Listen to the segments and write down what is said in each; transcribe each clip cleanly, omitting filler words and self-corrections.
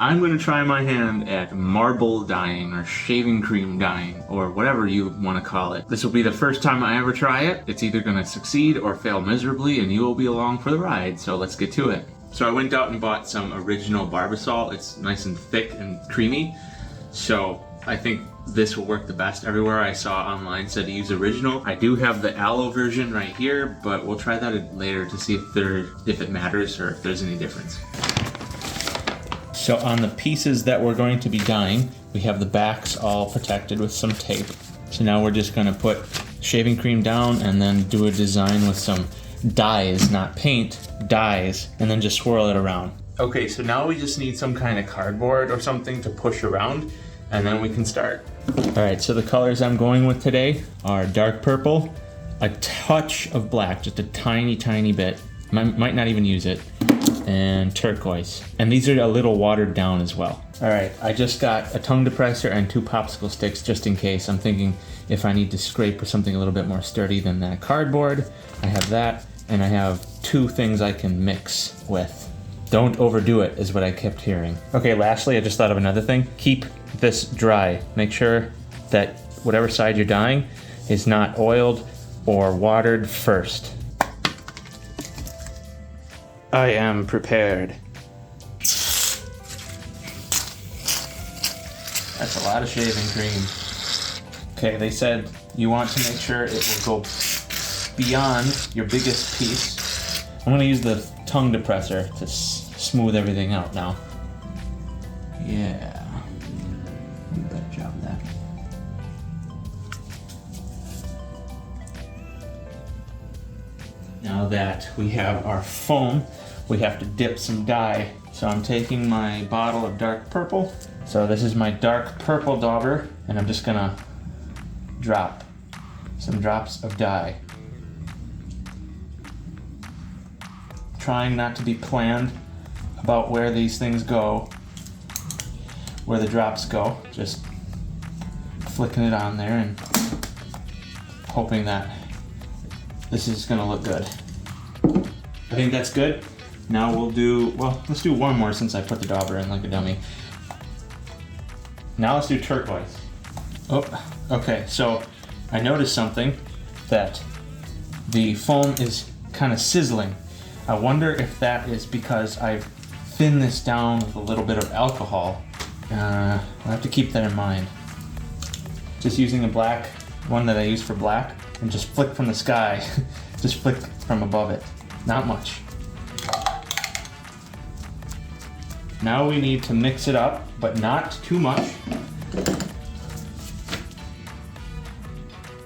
I'm going to try my hand at marble dyeing or shaving cream dyeing or whatever you want to call it. This will be the first time I ever try it. It's either going to succeed or fail miserably, and you will be along for the ride, so let's get to it. So I went out and bought some original Barbasol. It's nice and thick and creamy, so I think this will work the best. Everywhere I saw online said to use original. I do have the aloe version right here, but we'll try that later to see if it matters or if there's any difference. So on the pieces that we're going to be dyeing, we have the backs all protected with some tape. So now we're just going to put shaving cream down and then do a design with some dyes, not paint, dyes, and then just swirl it around. Okay, so now we just need some kind of cardboard or something to push around, and then we can start. All right, so the colors I'm going with today are dark purple, a touch of black, just a tiny, tiny bit. Might not even use it. And turquoise. And these are a little watered down as well. All right, I just got a tongue depressor and 2 popsicle sticks just in case. I'm thinking if I need to scrape or something a little bit more sturdy than that cardboard, I have that, and I have 2 things I can mix with. Don't overdo it is what I kept hearing. Okay, lastly, I just thought of another thing. Keep this dry. Make sure that whatever side you're dyeing is not oiled or watered first. I am prepared. That's a lot of shaving cream. Okay, they said you want to make sure it will go beyond your biggest piece. I'm gonna use the tongue depressor to smooth everything out now. Yeah, do a better job of that. Now that we have our foam, we have to dip some dye. So I'm taking my bottle of dark purple. So this is my dark purple dauber, and I'm just gonna drop some drops of dye. Trying not to be planned about where these things go, where the drops go. Just flicking it on there and hoping that this is gonna look good. I think that's good. Now we'll do, well, let's do one more since I put the dauber in like a dummy. Now let's do turquoise. Oh, okay, so I noticed something, that the foam is kind of sizzling. I wonder if that is because I've thinned this down with a little bit of alcohol. I'll have to keep that in mind. Just using a black one that I use for black, and just flick from the sky. Just flick from above it. Not much. Now we need to mix it up, but not too much.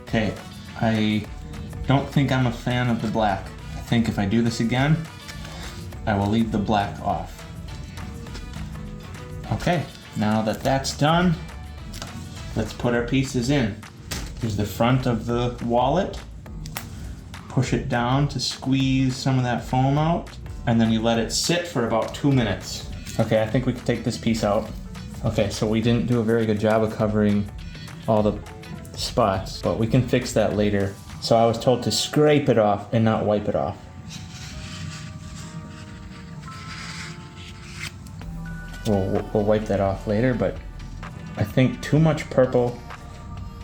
Okay, I don't think I'm a fan of the black. I think if I do this again, I will leave the black off. Okay, now that that's done, let's put our pieces in. Here's the front of the wallet. Push it down to squeeze some of that foam out, and then you let it sit for about 2 minutes. Okay, I think we can take this piece out. Okay, so we didn't do a very good job of covering all the spots, but we can fix that later. So I was told to scrape it off and not wipe it off. We'll wipe that off later, but I think too much purple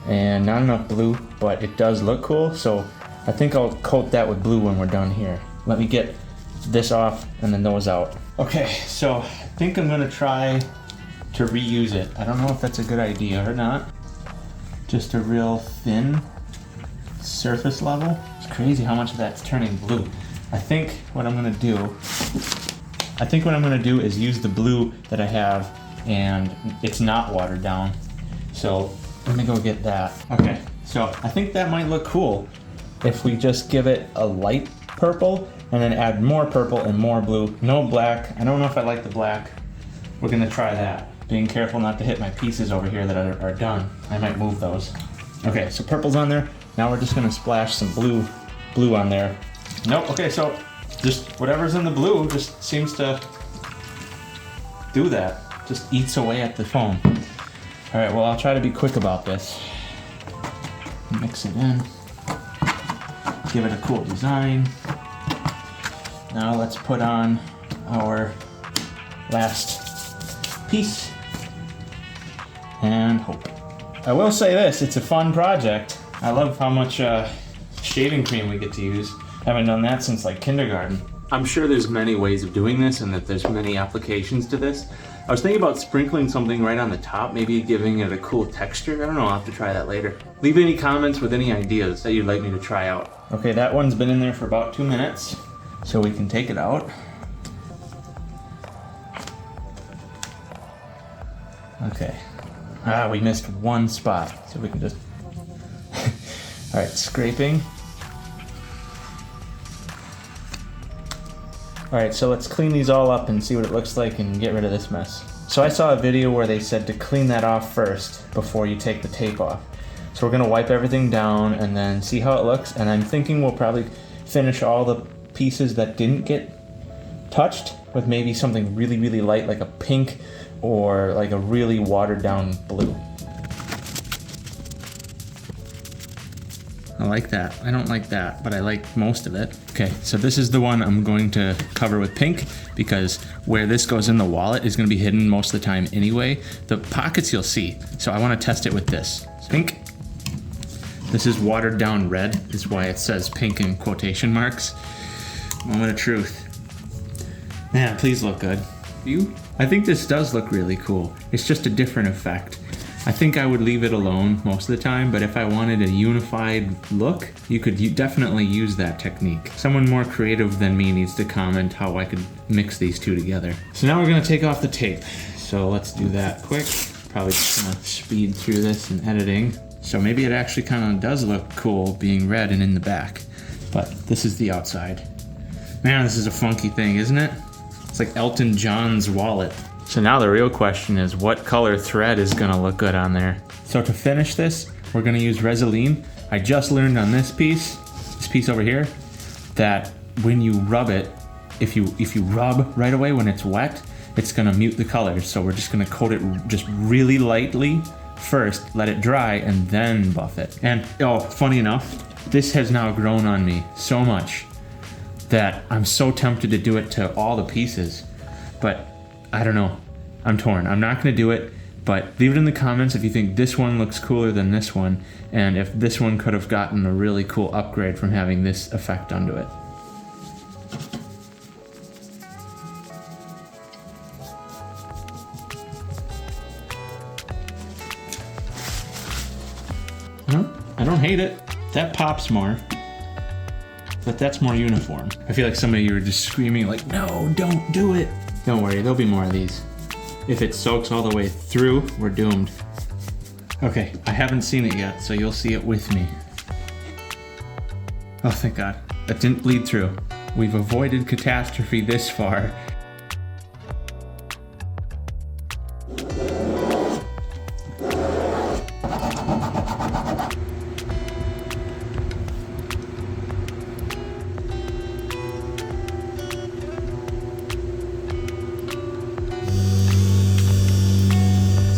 and not enough blue, but it does look cool, so I think I'll coat that with blue when we're done here. Let me get this off and then those out. Okay, so I think I'm gonna try to reuse it. I don't know if that's a good idea or not. Just a real thin surface level. It's crazy how much of that's turning blue. I think what I'm gonna do is use the blue that I have, and it's not watered down. So let me go get that. Okay, so I think that might look cool if we just give it a light purple and then add more purple and more blue. No black. I don't know if I like the black. We're gonna try that. Being careful not to hit my pieces over here that are done. I might move those. Okay, so purple's on there. Now we're just gonna splash some blue on there. Nope, okay, so just whatever's in the blue just seems to do that. Just eats away at the foam. All right, well, I'll try to be quick about this. Mix it in. Give it a cool design. Now let's put on our last peace, and hope. I will say this, it's a fun project. I love how much shaving cream we get to use. Haven't done that since like kindergarten. I'm sure there's many ways of doing this and that there's many applications to this. I was thinking about sprinkling something right on the top, maybe giving it a cool texture. I don't know, I'll have to try that later. Leave any comments with any ideas that you'd like me to try out. Okay, that one's been in there for about 2 minutes, so we can take it out. Okay. We missed one spot, so we can just... All right, scraping. All right, so let's clean these all up and see what it looks like and get rid of this mess. So I saw a video where they said to clean that off first before you take the tape off. So we're gonna wipe everything down and then see how it looks, and I'm thinking we'll probably finish all the pieces that didn't get touched with maybe something really, really light like a pink or like a really watered down blue. I like that. I don't like that, but I like most of it. Okay, so this is the one I'm going to cover with pink because where this goes in the wallet is gonna be hidden most of the time anyway. The pockets you'll see, so I wanna test it with this. Pink. This is watered down red, is why it says pink in quotation marks. Moment of truth. Man, please look good. You? I think this does look really cool. It's just a different effect. I think I would leave it alone most of the time, but if I wanted a unified look, you could definitely use that technique. Someone more creative than me needs to comment how I could mix these two together. So now we're gonna take off the tape. So let's do that quick. Probably just gonna speed through this in editing. So maybe it actually kind of does look cool being red and in the back, but this is the outside. Man, this is a funky thing, isn't it? It's like Elton John's wallet. So now the real question is what color thread is gonna look good on there? So to finish this, we're gonna use Resolene. I just learned on this piece over here, that when you rub it, if you rub right away when it's wet, it's gonna mute the colors. So we're just gonna coat it just really lightly first, let it dry, and then buff it. And oh, funny enough, this has now grown on me so much that I'm so tempted to do it to all the pieces, but I don't know. I'm torn. I'm not gonna do it, but leave it in the comments if you think this one looks cooler than this one, and if this one could have gotten a really cool upgrade from having this effect onto it. I don't hate it. That pops more, but that's more uniform. I feel like some of you are just screaming like, no, don't do it. Don't worry, there'll be more of these. If it soaks all the way through, we're doomed. Okay, I haven't seen it yet, so you'll see it with me. Oh, thank God. That didn't bleed through. We've avoided catastrophe this far.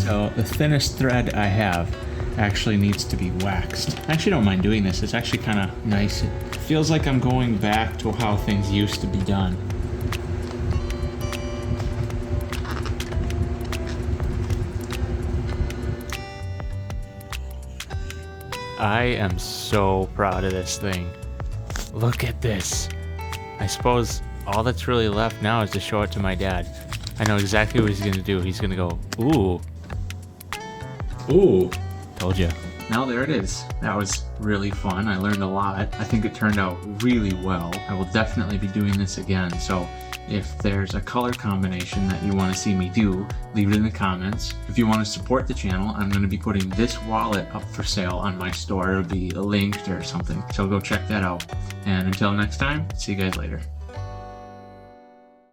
So the thinnest thread I have actually needs to be waxed. I actually don't mind doing this. It's actually kind of nice. It feels like I'm going back to how things used to be done. I am so proud of this thing. Look at this. I suppose all that's really left now is to show it to my dad. I know exactly what he's gonna do. He's gonna go, ooh. Ooh. Told you. Now there it is. That was really fun. I learned a lot. I think it turned out really well. I will definitely be doing this again. So if there's a color combination that you want to see me do, leave it in the comments. If you want to support the channel, I'm going to be putting this wallet up for sale on my store. It'll be linked or something. So go check that out. And until next time, see you guys later.